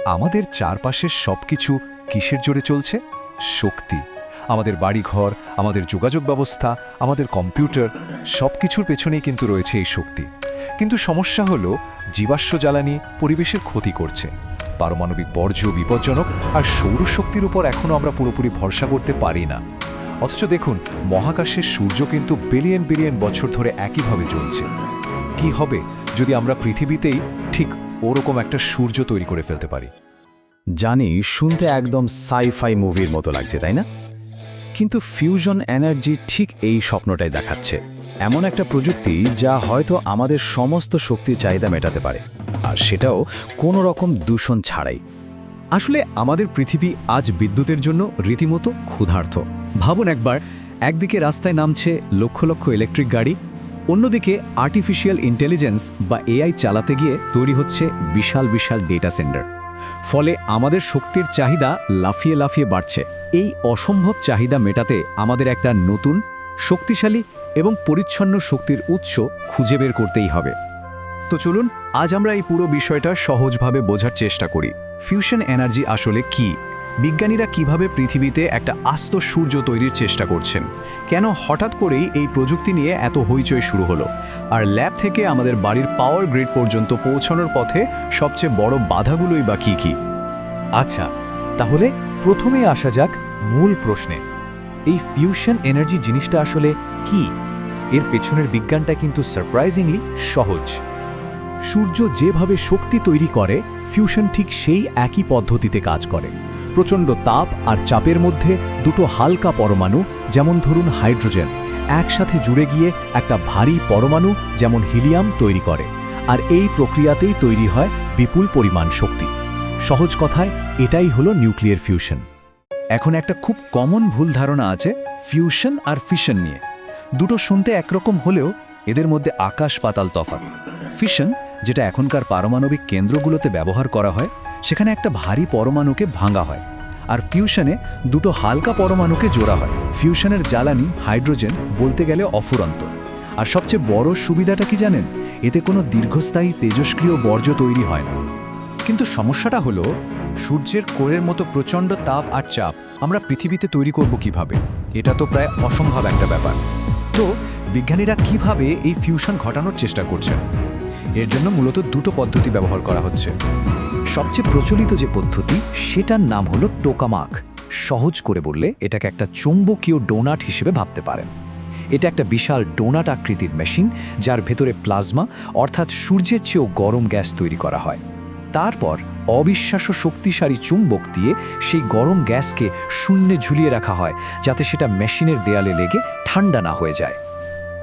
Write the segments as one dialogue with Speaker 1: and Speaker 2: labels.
Speaker 1: আমাদের চারপাশের সবকিছু কিসের জোরে চলছে? শক্তি। আমাদের বাড়িঘর, আমাদের যোগাযোগ ব্যবস্থা, আমাদের কম্পিউটার, সবকিছুর পেছনেই কিন্তু রয়েছে এই শক্তি। কিন্তু সমস্যা হলো জীবাশ্ম জ্বালানি পরিবেশের ক্ষতি করছে। পারমাণবিক বর্জ্য বিপজ্জনক, আর সৌরশক্তির উপর এখনও আমরা পুরোপুরি ভরসা করতে পারি না। অথচ দেখুন, মহাকাশের সূর্য কিন্তু বিলিয়ন বিলিয়ন বছর ধরে একইভাবে জ্বলছে। কি হবে যদি আমরা পৃথিবীতেই ঠিক ওরকম একটা সূর্য তৈরি করে ফেলতে পারি?
Speaker 2: জানি, শুনতে একদম সাই-ফাই মুভির মতো লাগছে, তাই না? কিন্তু ফিউশন এনার্জি ঠিক এই স্বপ্নটাই দেখাচ্ছে। এমন একটা প্রযুক্তি যা হয়তো আমাদের সমস্ত শক্তির চাহিদা মেটাতে পারে, আর সেটাও কোনো রকম দূষণ ছাড়াই। আসলে আমাদের পৃথিবী আজ বিদ্যুতের জন্য রীতিমতো ক্ষুধার্ত। ভাবুন একবার, একদিকে রাস্তায় নামছে লক্ষ লক্ষ ইলেকট্রিক গাড়ি, অন্যদিকে আর্টিফিশিয়াল ইন্টেলিজেন্স বা এআই চালাতে গিয়ে তৈরি হচ্ছে বিশাল বিশাল ডেটা সেন্টার। ফলে আমাদের শক্তির চাহিদা লাফিয়ে লাফিয়ে বাড়ছে। এই অসম্ভব চাহিদা মেটাতে আমাদের একটা নতুন, শক্তিশালী এবং পরিচ্ছন্ন শক্তির উৎস খুঁজে বের করতেই হবে। তো চলুন আজ আমরা এই পুরো বিষয়টা সহজভাবে বোঝার চেষ্টা করি। ফিউশন এনার্জি আসলে কি? বিজ্ঞানীরা কিভাবে পৃথিবীতে একটা আস্ত সূর্য তৈরির চেষ্টা করছেন? কেন হঠাৎ করেই এই প্রযুক্তি নিয়ে এত হইচই শুরু হলো? আর ল্যাব থেকে আমাদের বাড়ির পাওয়ার গ্রিড পর্যন্ত পৌঁছানোর পথে সবচেয়ে বড় বাধাগুলোই বা কী কী?
Speaker 1: আচ্ছা, তাহলে প্রথমেই আসা যাক মূল প্রশ্নে। এই ফিউশন এনার্জি জিনিসটা আসলে কি? এর পেছনের বিজ্ঞানটা কিন্তু সারপ্রাইজিংলি সহজ। সূর্য যেভাবে শক্তি তৈরি করে, ফিউশন ঠিক সেই একই পদ্ধতিতে কাজ করে। প্রচণ্ড তাপ আর চাপের মধ্যে দুটো হালকা পরমাণু, যেমন ধরুন হাইড্রোজেন, একসাথে জুড়ে গিয়ে একটা ভারী পরমাণু যেমন হিলিয়াম তৈরি করে। আর এই প্রক্রিয়াতেই তৈরি হয় বিপুল পরিমাণ শক্তি। সহজ কথায় এটাই হলো নিউক্লিয়ার ফিউশন। এখন একটা খুব কমন ভুল ধারণা আছে ফিউশন আর ফিশন নিয়ে। দুটো শুনতে একরকম হলেও এদের মধ্যে আকাশ পাতাল তফাৎ। ফিশন, যেটা এখনকার পারমাণবিক কেন্দ্রগুলোতে ব্যবহার করা হয়, সেখানে একটা ভারী পরমাণুকে ভাঙা হয়। আর ফিউশনে দুটো হালকা পরমাণুকে জোড়া হয়। ফিউশনের জ্বালানি হাইড্রোজেন বলতে গেলে অফুরন্ত। আর সবচেয়ে বড় সুবিধাটা কি জানেন? এতে কোনো দীর্ঘস্থায়ী তেজস্ক্রিয় বর্জ্য তৈরি হয় না। কিন্তু সমস্যাটা হলো, সূর্যের কোরের মতো প্রচণ্ড তাপ আর চাপ আমরা পৃথিবীতে তৈরি করব কিভাবে? এটা তো প্রায় অসম্ভব একটা ব্যাপার। তো বিজ্ঞানীরা কিভাবে এই ফিউশন ঘটানোর চেষ্টা করছেন? এর জন্য মূলত দুটো পদ্ধতি ব্যবহার করা হচ্ছে।
Speaker 2: সবচেয়ে প্রচলিত যে পদ্ধতি, সেটার নাম হলো টোকামাক। সহজ করে বললে এটাকে একটা চুম্বকীয় ডোনাট হিসেবে ভাবতে পারেন। এটা একটা বিশাল ডোনাট আকৃতির মেশিন, যার ভেতরে প্লাজমা অর্থাৎ সূর্যের চেয়েও গরম গ্যাস তৈরি করা হয়। তারপর অবিশ্বাস্য শক্তিশালী চুম্বক দিয়ে সেই গরম গ্যাসকে শূন্যে ঝুলিয়ে রাখা হয়, যাতে সেটা মেশিনের দেয়ালে লেগে ঠান্ডা না হয়ে যায়।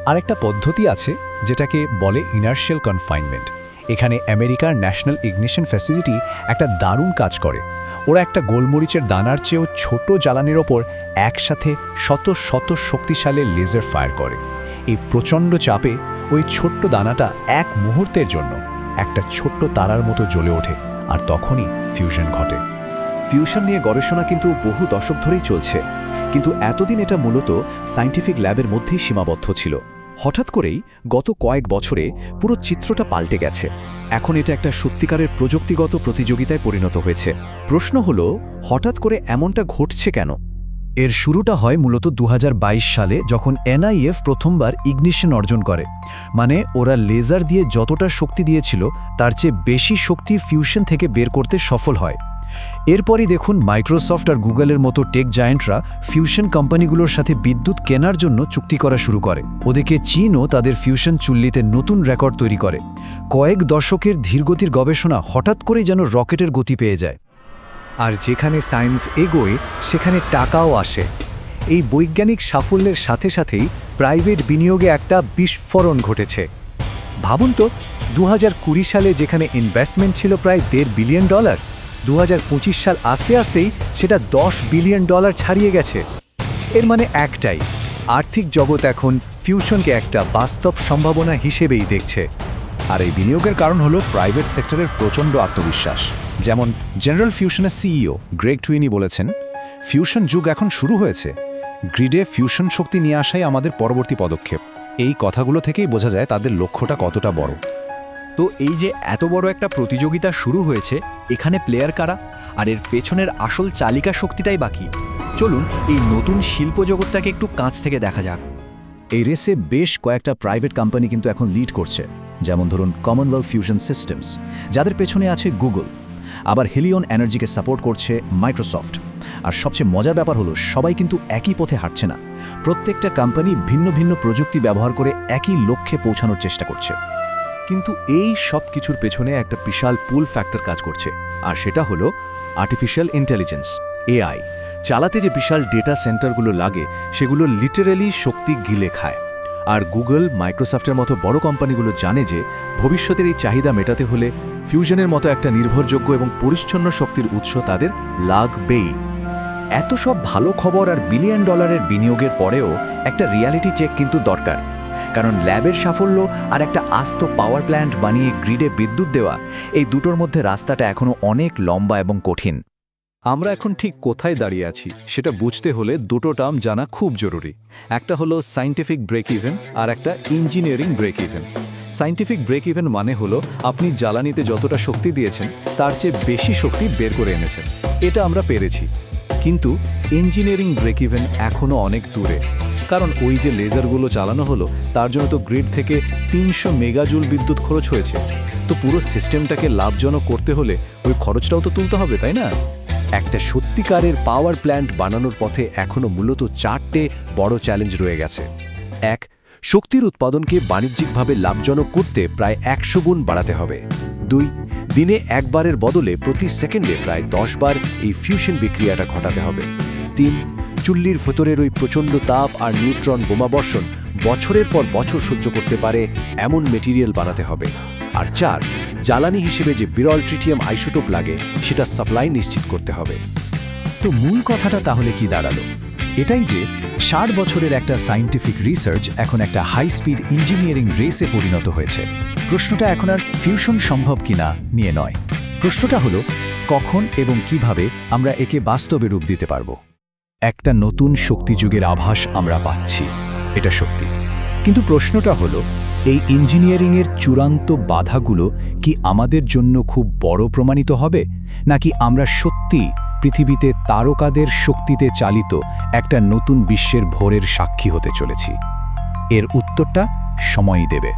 Speaker 1: আরেকটা পদ্ধতি আছে যেটাকে বলে ইনার্শিয়াল কনফাইনমেন্ট। এখানে আমেরিকার ন্যাশনাল ইগনিশন ফ্যাসিলিটি একটা দারুণ কাজ করে। ওরা একটা গোলমরিচের দানার চেয়েও ছোট জ্বালানির ওপর একসাথে শত শত শক্তিশালী লেজার ফায়ার করে। এই প্রচণ্ড চাপে ওই ছোট্ট দানাটা এক মুহূর্তের জন্য একটা ছোট্ট তারার মতো জ্বলে ওঠে, আর তখনই ফিউশন ঘটে। ফিউশন নিয়ে গবেষণা কিন্তু বহু দশক ধরেই চলছে, কিন্তু এতদিন এটা মূলত সায়েন্টিফিক ল্যাবের মধ্যেই সীমাবদ্ধ ছিল। হঠাৎ করেই গত কয়েক বছরে পুরো চিত্রটা পাল্টে গেছে। এখন এটা একটা সত্যিকারের প্রযুক্তিগত প্রতিযোগিতায় পরিণত হয়েছে। প্রশ্ন হলো, হঠাৎ করে এমনটা ঘটছে কেন?
Speaker 2: এর শুরুটা হয় মূলত 2022 সালে, যখন এনআইএফ প্রথমবার ইগনিশন অর্জন করে। মানে ওরা লেজার দিয়ে যতটা শক্তি দিয়েছিল, তার চেয়ে বেশি শক্তি ফিউশন থেকে বের করতে সফল হয়। এরপরই দেখুন, মাইক্রোসফট আর গুগলের মতো টেক জায়ান্টরা ফিউশন কোম্পানিগুলোর সাথে বিদ্যুৎ কেনার জন্য চুক্তি করা শুরু করে। ওদিকে চীনও তাদের ফিউশন চুল্লিতে নতুন রেকর্ড তৈরি করে। কয়েক দশকের ধীরগতির গবেষণা হঠাৎ করে যেন রকেটের গতি পেয়ে যায়।
Speaker 1: আর যেখানে সায়েন্স এগোয়, সেখানে টাকাও আসে। এই বৈজ্ঞানিক সাফল্যের সাথে সাথেই প্রাইভেট বিনিয়োগে একটা বিস্ফোরণ ঘটেছে। ভাবুন তো, 2020 সালে যেখানে ইনভেস্টমেন্ট ছিল প্রায় $1.5 বিলিয়ন, 2025 সাল আসতে আসতেই সেটা $10 বিলিয়ন ছাড়িয়ে গেছে। এর মানে একটাই, আর্থিক জগৎ এখন ফিউশনকে একটা বাস্তব সম্ভাবনা হিসেবেই দেখছে। আর এই বিনিয়োগের কারণ হলো প্রাইভেট সেক্টরের প্রচণ্ড আত্মবিশ্বাস। যেমন জেনারেল ফিউশনের সিইও গ্রেগ টুইনি বলেছেন, ফিউশন যুগ এখন শুরু হয়েছে। গ্রিডে ফিউশন শক্তি নিয়ে আসাই আমাদের পরবর্তী পদক্ষেপ। এই কথাগুলো থেকেই বোঝা যায় তাদের লক্ষ্যটা কতটা বড়।
Speaker 3: তো এই যে এত বড় একটা প্রতিযোগিতা শুরু হয়েছে, এখানে প্লেয়ার কারা আর এর পেছনের আসল চালিকা শক্তিটাই বাকি। চলুন এই নতুন শিল্প জগৎটাকে একটু কাছ থেকে দেখা যাক।
Speaker 2: এই রেসে বেশ কয়েকটা প্রাইভেট কোম্পানি কিন্তু এখন লিড করছে, যেমন ধরুন কমনওয়েলথ ফিউশন সিস্টেমস, যাদের পেছনে আছে গুগল। আবার হেলিয়ন এনার্জিকে সাপোর্ট করছে মাইক্রোসফট। আর সবচেয়ে মজার ব্যাপার হলো সবাই কিন্তু একই পথে হাঁটছে না, প্রত্যেকটা কোম্পানি ভিন্ন ভিন্ন প্রযুক্তি ব্যবহার করে একই লক্ষ্যে পৌঁছানোর চেষ্টা করছে।
Speaker 1: কিন্তু এই সব কিছুর পেছনে একটা বিশাল পুল ফ্যাক্টর কাজ করছে, আর সেটা হলো আর্টিফিশিয়াল ইন্টেলিজেন্স, এআই। চালাতে যে বিশাল ডেটা সেন্টারগুলো লাগে সেগুলো লিটারেলি শক্তি গিলে খায়। আর গুগল, মাইক্রোসফটের মতো বড় কোম্পানিগুলো জানে যে ভবিষ্যতের এই চাহিদা মেটাতে হলে ফিউশনের মতো একটা নির্ভরযোগ্য এবং পরিচ্ছন্ন শক্তির উৎস তাদের লাগবেই।
Speaker 2: এত সব ভালো খবর আর বিলিয়ন ডলারের বিনিয়োগের পরেও একটা রিয়ালিটি চেক কিন্তু দরকার, কারণ ল্যাবের সাফল্য আর একটা আস্ত পাওয়ার প্ল্যান্ট বানিয়ে গ্রিডে বিদ্যুৎ দেওয়া, এই দুটোর মধ্যে রাস্তাটা এখনও অনেক লম্বা এবং কঠিন।
Speaker 1: আমরা এখন ঠিক কোথায় দাঁড়িয়ে আছি সেটা বুঝতে হলে দুটো টার্ম জানা খুব জরুরি। একটা হলো সায়েন্টিফিক ব্রেক ইভেন আর একটা engineering break even. Scientific break even মানে হলো আপনি জ্বালানিতে যতটা শক্তি দিয়েছেন তার চেয়ে বেশি শক্তি বের করে এনেছেন, এটা আমরা পেরেছি। কিন্তু ইঞ্জিনিয়ারিং ব্রেক ইভেন এখনও অনেক দূরে, কারণ ওই যে লেজারগুলো চালানো হলো তার জন্য তো গ্রিড থেকে ৩০০ মেগাজুল বিদ্যুৎ খরচ হয়েছে। তো পুরো সিস্টেমটাকে লাভজনক করতে হলে ওই খরচটাও তো তুলতে হবে, তাই না? একটা সত্যিকারের পাওয়ার প্ল্যান্ট বানানোর পথে এখনও মূলত 4টে বড় চ্যালেঞ্জ রয়ে গেছে। 1. শক্তির উৎপাদনকে বাণিজ্যিকভাবে লাভজনক করতে প্রায় 100 গুণ বাড়াতে হবে। 2. দিনে একবারের বদলে প্রতি সেকেন্ডে প্রায় 10 বার এই ফিউশন বিক্রিয়াটা ঘটাতে হবে। 3. চুল্লির ভেতরের ওই প্রচণ্ড তাপ আর নিউট্রন বোমাবর্ষণ বছরের পর বছর সহ্য করতে পারে এমন মেটেরিয়াল বানাতে হবে। আর 4. জ্বালানি হিসেবে যে বিরল ট্রিটিয়াম আইসোটোপ লাগে সেটা সাপ্লাই নিশ্চিত করতে হবে।
Speaker 2: তো মূল কথাটা তাহলে কি দাঁড়ালো? এটাই যে 60 বছরের একটা সায়েন্টিফিক রিসার্চ এখন একটা হাই স্পিড ইঞ্জিনিয়ারিং রেসে পরিণত হয়েছে। প্রশ্নটা এখন আর ফিউশন সম্ভব কিনা নিয়ে নয়, প্রশ্নটা হলো কখন এবং কিভাবে আমরা একে বাস্তবে রূপ দিতে পারব। একটা নতুন শক্তিযুগের আভাস আমরা পাচ্ছি, এটা সত্যি। কিন্তু প্রশ্নটা হলো এই ইঞ্জিনিয়ারিংয়ের চূড়ান্ত বাধাগুলো কি আমাদের জন্য খুব বড় প্রমাণিত হবে, নাকি আমরা সত্যি পৃথিবীতে তারকাদের শক্তিতে চালিত একটা নতুন বিশ্বের ভোরের সাক্ষী হতে চলেছি? এর উত্তরটা সময়ই দেবে।